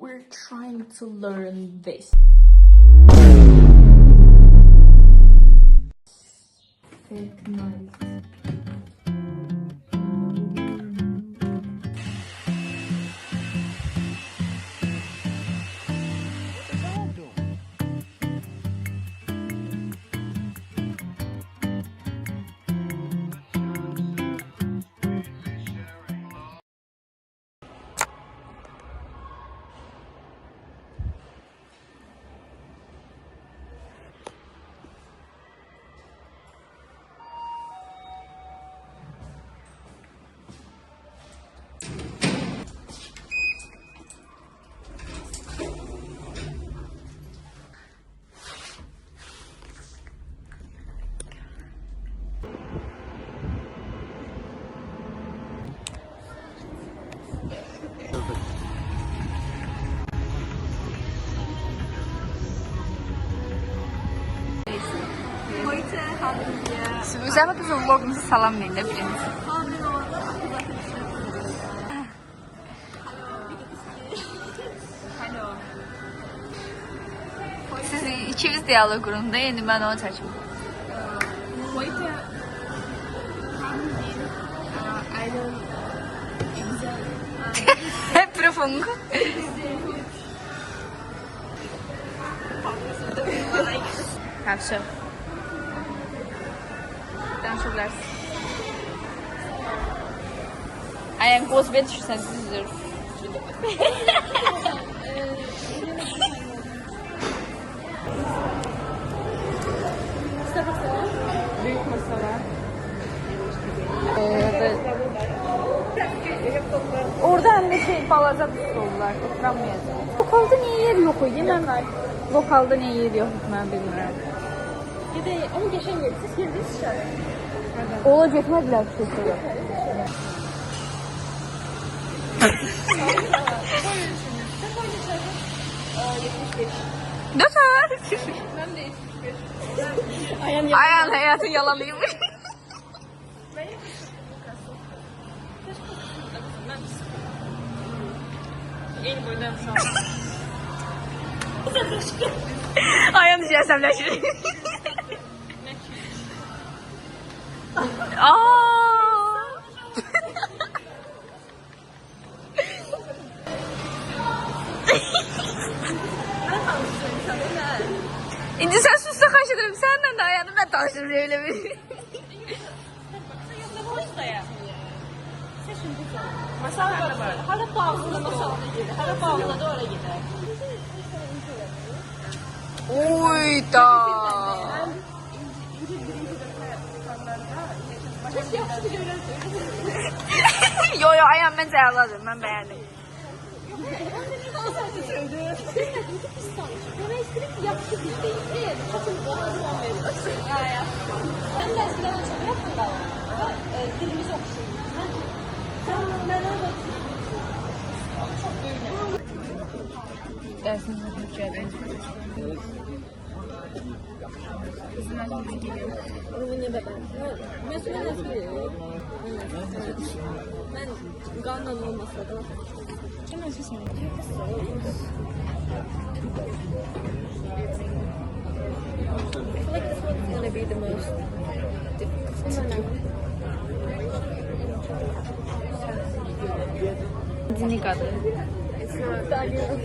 we're trying to learn this. Fake noise. Müzəffər bizim vlogumuza salam verin də biriniz. Siz ikiniz diyalog qurun da, indi mən onu çəkim. Profung. Hepsi. Danışırlar. Ayağın kozbet düşürsen düzdür. Büyük masala. Orada hem de balaca tutulurlar, oturamayacaq. Lokalda niyə yer yox idi? Mən lokalda niyə yer yox idi, mən bilmirəm. Gedək, amma geçən yersiz girdiniz içəri. Ola getmədilər ki, sonra. Dötər. Mən də 75. Ayağın həyatı yalanıymış. En boyundan şu an. Ayağını cəsəmləşir. İndi sən susda xaş edirəm, səndən də ayağını mən tanışırım elə bir. Masal var. Hala bağlı masal gedir. Hala bağlı da oraya gider. Uyda. Yo ayağım ben cəyaladım, mən bəyəndim. Demək istəyirəm ki, yaxşı bir deyil. Çatın boğazından verir. Mən də eskiden çok yaptım da. Dilimiz oxşayır. Mən orada çok böyük. Dersiniz Türkçe'den. Onu ne beden? Mesela nasıl biliyor? Ben Gana'nın olmasa da. Kim nasıl mı? I feel like this one's gonna be the most difficult. Delicado. It's not that good.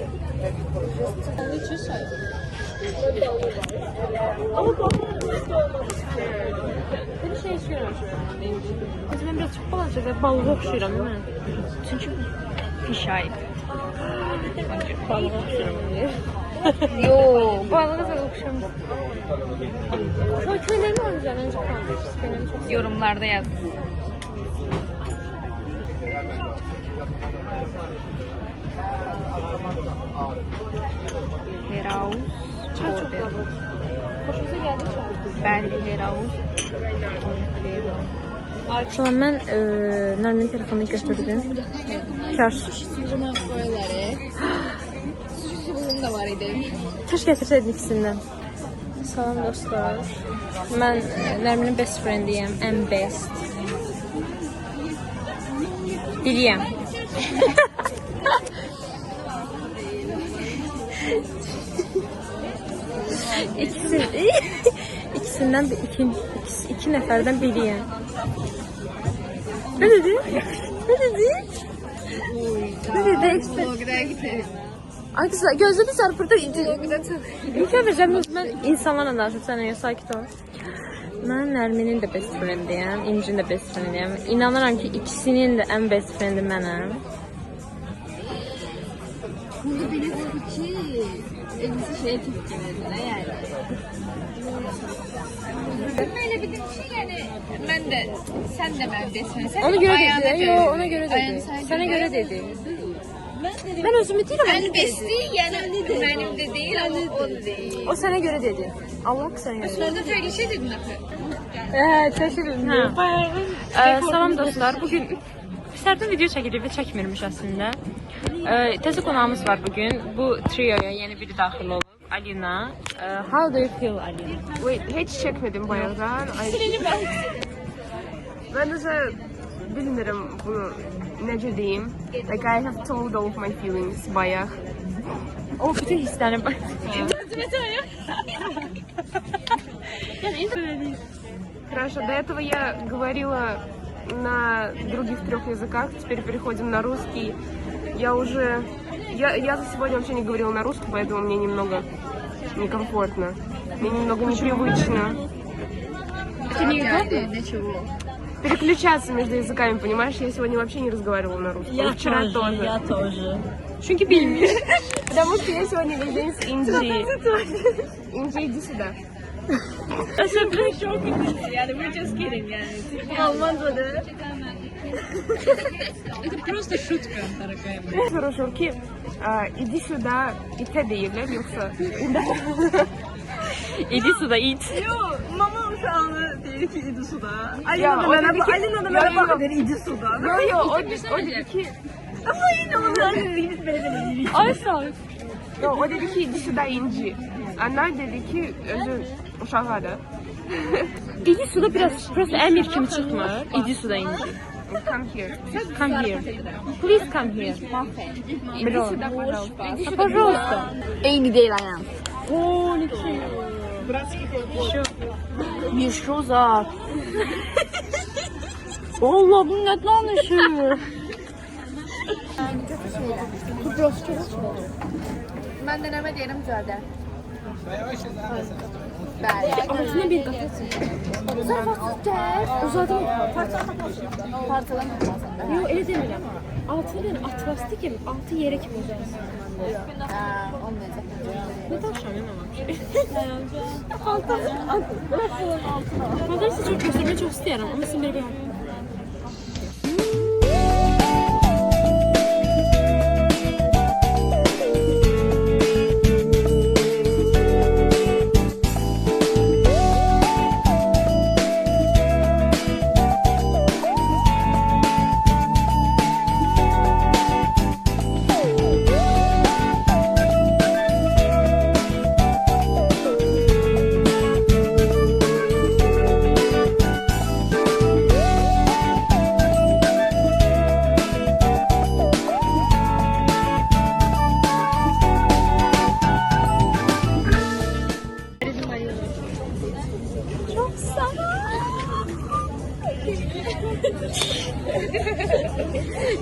Bir şey içiyorum. O zaman biraz çok balık çeker. Balığı okşuyorum değil mi? Çünkü fish eye. Balığı okşuyorum diye. Yo, balığı da okşuyorum. Sonra köylerini oynayacağım. En çok kalmış. Yorumlarda yazın. Heraus. Çok balık. Hoşunuza geldi çok. Ben Heraus. Şu an ben Nermin'in telefonunu gösterdim. Kar. Sushi da var idi. Keşke getirseydim ikisinden. Salam dostlar. Ben Nermin'in best friendiyim. En best. Biliyem. İkisinden iki neferden biriyim. Ne dedi? Ne dedi? Ne dedi? Arkadaşlar gözleri çarpırdı. İlk vereceğim ben insanlarla danışıp sen sakit ol. Ben Nərminin de best friendiyim, İncinin de best friendiyim. İnanıram ki ikisinin de en best friendi mənəm. Burada biliyorsun ki elbise şeye çok gelirler yani. Ben öyle bir şey yani ben de sen de ben besmen. Ona göre dedi. Yo, ona göre dedi. Sana göre dedi. Ben özümü değilim. Ben besti yani benim de değil ama o da değil. O sana göre dedi. Allah sana göre. Sonra böyle şey dedin akı. Teşekkür ederim. Salam dostlar. Bugün Sərdən video çəkirik və çəkmirmiş əslində. Təzə qonağımız var bugün. Bu trioya yeni biri daxil olub. Alina. How do you feel, Alina? Wait, hiç çekmedim bayağıdan. Ben de bilmiyorum bunu nece diyeyim. Like I have told all of my feelings bayağı. O bütün hislerim var. Хорошо, до этого я говорила на других 3 языках, теперь переходим на русский. Я за сегодня вообще не говорила на русском, поэтому мне немного некомфортно. Мне немного непривычно. Это неудобно? Переключаться между языками, понимаешь? Я сегодня вообще не разговаривала на русском. Вчера тоже. Я тоже. Çünkü bilmiyor. Потому что я сегодня весь день с Индией. Индия, иди сюда. Yani we're just kidding yani. Almanca Это просто шутка, дорогая. Хорошо, Ки, иди сюда, ite değiller yoksa. İdi suda it. Mama uşağını değil ki idi suda. Ya, o dedi ki- Alina da Yo, merhaba yo. dedi idi suda. Yo, o dedi ki, Ama yine onlar gidip böyle Ay sağ ol. yo, o dedi ki idi suda inci. Anlar dedi ki özü uşağı da. İdi suda просто emir kimi çıxmır. İdi suda inci. Come here. Come here. Please come here. Иди сюда, пожалуйста. Иди сюда. Пожалуйста. Eyni değil ayağım. Oo, ne şey. Bir şey uzak. Allah bu ne danışır? Ben deneme diyelim zaten. Ağzına bir kafası. Uzadım. Parçalan Yok öyle demirəm. Altı bir atraslı gibi, altı yere kimi uzarsın. olmayacak. Ne tavşanı ne var? Altı size çok göstermeyi çok isterim ama sizin bir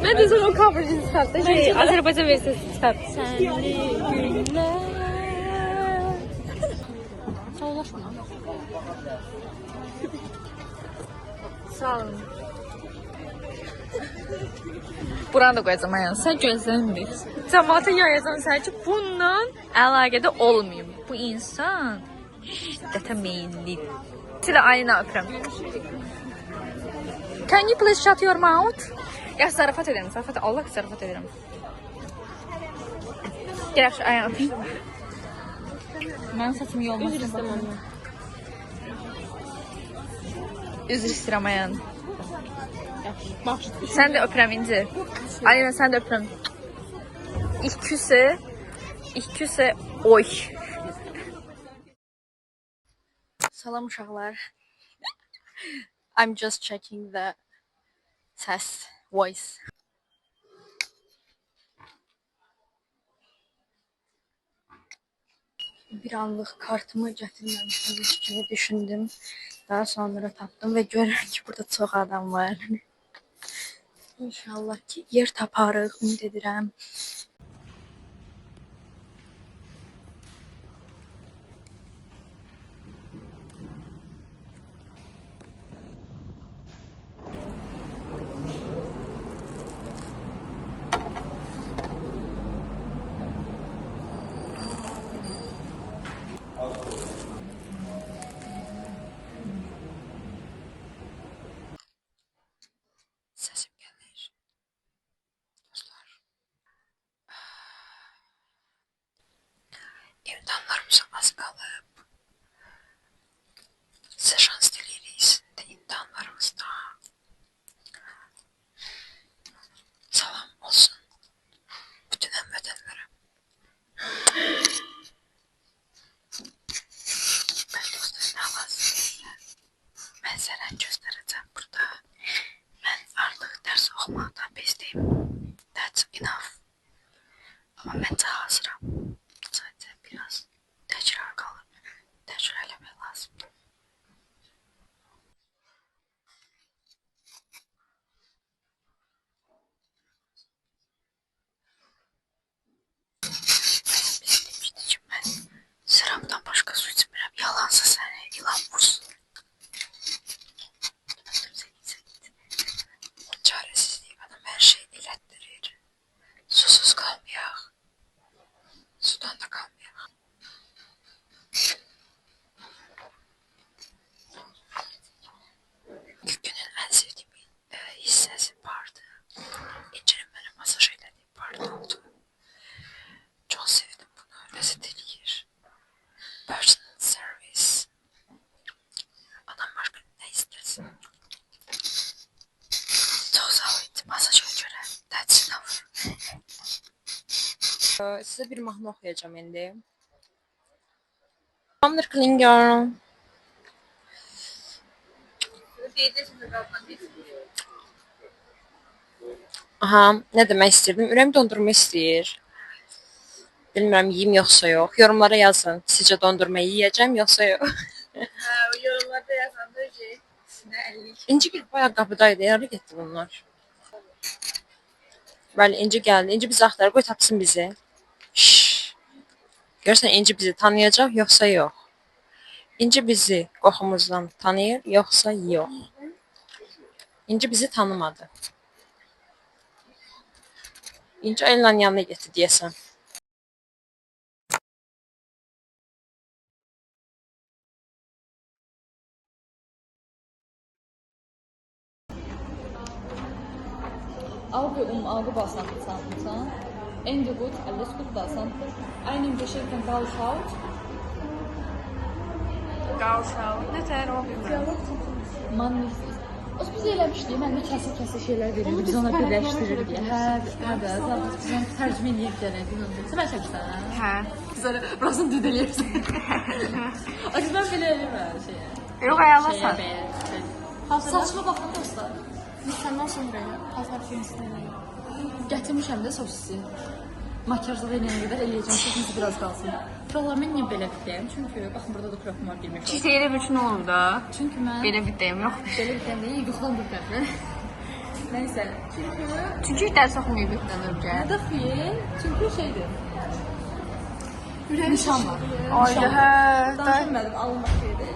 Ben de sonra o cover'cı istattı. Azerbaycan versiyonu istattı. Senli günler. Sağlaşma. Sağ olun. Buranı da koyacağım ayağım. Sen gözləmir. Cəmaata yayacağım sən ki, bununla əlaqədə olmayayım. Bu insan şiddətə meyillidir. Silə ayına öpürəm. Can you please shut your mouth? Ya zarafat edirəm, zarafat. Allah zarafat edirəm. Gəl şu ayağını öpeyim. Mənim saçım iyi Üzr olmasın. istəməm. Üzr istəyirəm ayağını. Bax. Sən də öpürəm İnci. Alina sən də öpürəm. Ich küsse euch. Salam uşaqlar. I'm just checking the ses, voice. Bir anlıq kartımı gətirməmişəm kimi düşündüm. Daha sonra tapdım və görürəm ki, burada çox adam var. İnşallah ki, yer taparıq, ümid edirəm. Səsim gəlir. Dostlar. İmtahanlarımıza az qalıb. Sizə şans diləyirik imtahanlarımızda. Salam olsun bütün həmvətənlərə. Mən dostlarına lazım. Mən sənə göstərəcəm burada. Mən artıq dərs oxumaqdan bezdeyim. That's enough. Amma məncə hazıram. Sadəcə biraz təkrar qalıb. Təkrar eləmək lazımdır. Biz demişdik ki, mən sıramdan başqa su içmirəm. Yalansa səni ilan vursun. Çaresizlik adam hər şey elətdirir. Susuz qalmayaq. Sudan da qalmayaq. İlk günün ən sevdiyim hissəsi vardı. İncinin mənə masaj elədiyi part oldu. Çox sevdim bunu. Ləzzət eləyir. Personal service. Adam başqa nə istəsin? Çox sağ ol. Masaja görə. That's enough. Sizə bir mahnı oxuyacağım indi. Tamamdır clean girl. Aha, nə demək istirdim? Ürəm dondurma istəyir. Bilmirəm, yiyim yoxsa yox. Yorumlara yazın. Sizcə dondurma yiyəcəm yoxsa yox? Hə, o yorumlarda yazanda ki, sinə əllik. İnci bir bayağı qapıdaydı. Yarı getdi bunlar. Bəli, İnci gəldi. İnci bizi axtarır. Qoy tapsın bizi. Şşş. Görürsən İnci bizi tanıyacaq yoxsa yox? İnci bizi qoxumuzdan tanıyır yoxsa yox? İnci bizi tanımadı. İnci Aylanın yanına getdi deyəsən. Auge um Auge basan Zahn um Zahn. Ende gut, alles gut basan. Einem Geschenk Gaußhaut. Gaußhaut. Nətər o bilmirəm. Man nicht. O biz eləmişdik, mən də kəsik şeylər verirdi, biz ona birləşdirirdik. Hə, zaten biz onu tərcümə edib gəlirdik. Sən çəksən, hə? Hə. Sonra burasını düdələyirsən. Axı mən belə eləmirəm şeyə. Yox, ayarlasan. Saçma baxın dostlar. Biz səndən sonra hazır filmsini Gətirmişəm də sosisi. Makyajla eləyən qədər eləyəcəm, sosimiz biraz qalsın. Krallarımı niyə belə bitəyim? Çünki baxın burada da krapım var, bilmək Çiğ deyirəm üçün olur da. Çünki mən Belə bitəyim yox. belə bitəyim deyil, yuxulandım qəflə. Nəysə, Çünki dərs oxumayıb yüklənir gəl. nədə xiyel? Çünki şeydir. Nişan var. Ayda hə. Danışmadım, alınmaq şeydir.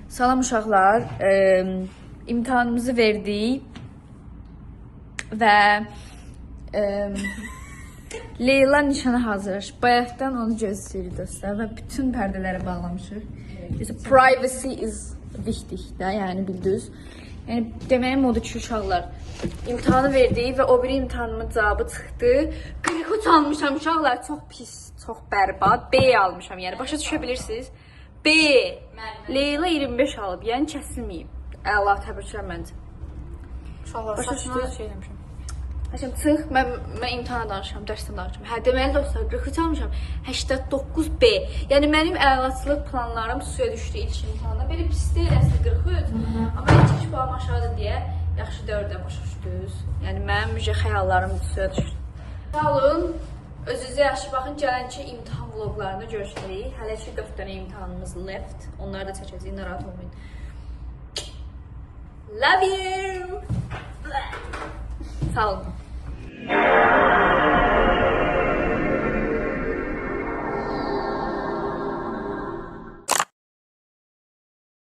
Salam uşaqlar. İmtahanımızı verdik və Leyla nişana hazırlaşıb. Bayaqdan onu gözləyirik dostlar və bütün pərdələri bağlamışıq. Privacy is wichtig də, yəni bildiniz. Yəni deməyim odur ki, uşaqlar imtahanı verdik və o biri imtahanımın cavabı çıxdı. 43 almışam uşaqlar, çox pis, çox bərbad. B almışam, yəni başa düşə bilirsiniz. B. Leyla 25 alıb, yəni kəsilməyib. Əla, təbriklər məncə. Uşaqlar saçma şey eləmişəm. Həşəm çıx, mən imtahana danışıram, dərsdən danışıram. Hə, deməli dostlar, 43 almışam, 89B. Yəni mənim əlaçılıq planlarım suya düşdü ilk imtahanda. Belə pis deyil əslində 43. Amma 2 puan aşağıdır deyə yaxşı 4-ə başa düşdünüz. Yəni mənim müjə xəyallarım suya düşdü. Sağ olun. Özünüzə yaxşı baxın. Gələnki imtahan vloqlarını görüşəcəyik. Hələ ki 4 dənə imtahanımız left. Onları da çəkəcəyik. Narahat olmayın. Love you. Sağ olun.